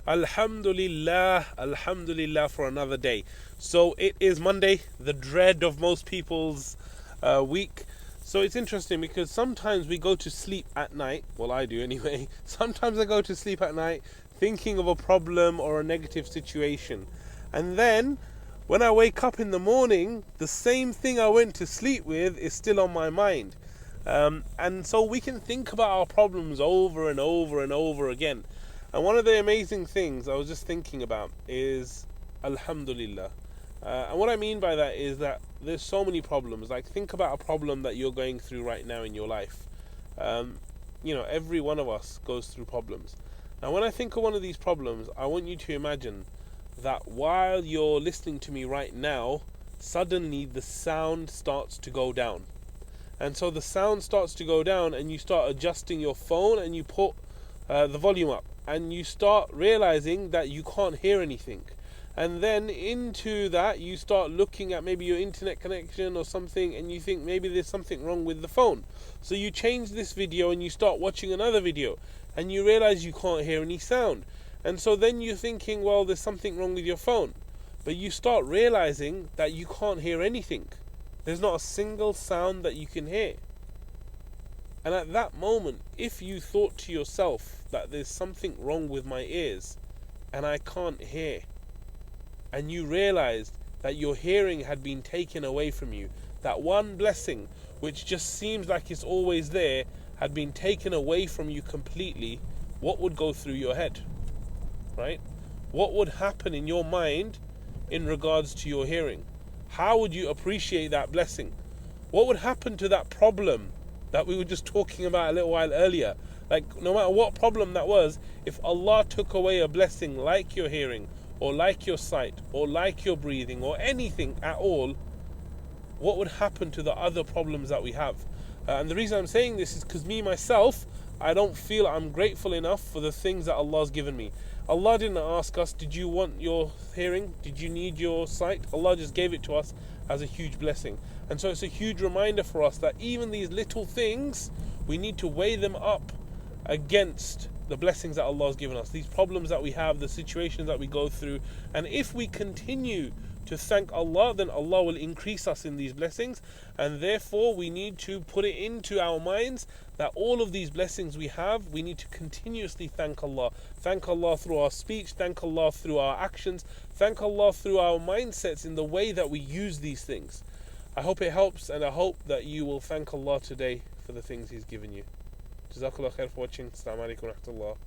Alhamdulillah, Alhamdulillah for another day. So it is Monday, the dread of most people's week. So it's interesting because sometimes we go to sleep at night. Well, I do anyway. Sometimes I go to sleep at night thinking of a problem or a negative situation. And then when I wake up in the morning, the same thing I went to sleep with is still on my mind. And so we can think about our problems over and over and over again. And one of the amazing things I was just thinking about is Alhamdulillah. And what I mean by that is that there's so many problems. Like, think about a problem that you're going through right now in your life. Every one of us goes through problems. Now, when I think of one of these problems, I want you to imagine that while you're listening to me right now, suddenly the sound starts to go down. And so the sound starts to go down and you start adjusting your phone and you put the volume up. And you start realizing that you can't hear anything. And then into that, you start looking at maybe your internet connection or something, and you think maybe there's something wrong with the phone. So you change this video and you start watching another video, and you realize you can't hear any sound. And so then you're thinking, well, there's something wrong with your phone. But you start realizing that you can't hear anything. There's not a single sound that you can hear. And at that moment, if you thought to yourself that there's something wrong with my ears and I can't hear, and you realized that your hearing had been taken away from you, that one blessing which just seems like it's always there had been taken away from you completely, what would go through your head? Right? What would happen in your mind in regards to your hearing? How would you appreciate that blessing? What would happen to that problem that we were just talking about a little while earlier? Like, no matter what problem that was, if Allah took away a blessing like your hearing, or like your sight, or like your breathing, or anything at all, what would happen to the other problems that we have? And the reason I'm saying this is because me, myself, I don't feel I'm grateful enough for the things that Allah's given me. Allah didn't ask us, did you want your hearing? Did you need your sight? Allah just gave it to us as a huge blessing. And so it's a huge reminder for us that even these little things, we need to weigh them up against the blessings that Allah has given us, these problems that we have, the situations that we go through. And if we continue to thank Allah, then Allah will increase us in these blessings. And therefore we need to put it into our minds that all of these blessings we have, we need to continuously thank Allah. Thank Allah through our speech, thank Allah through our actions, thank Allah through our mindsets in the way that we use these things. I hope it helps, and I hope that you will thank Allah today for the things He's given you. Jazakallah khair for watching. Assalamu alaikum wa rahmatullah.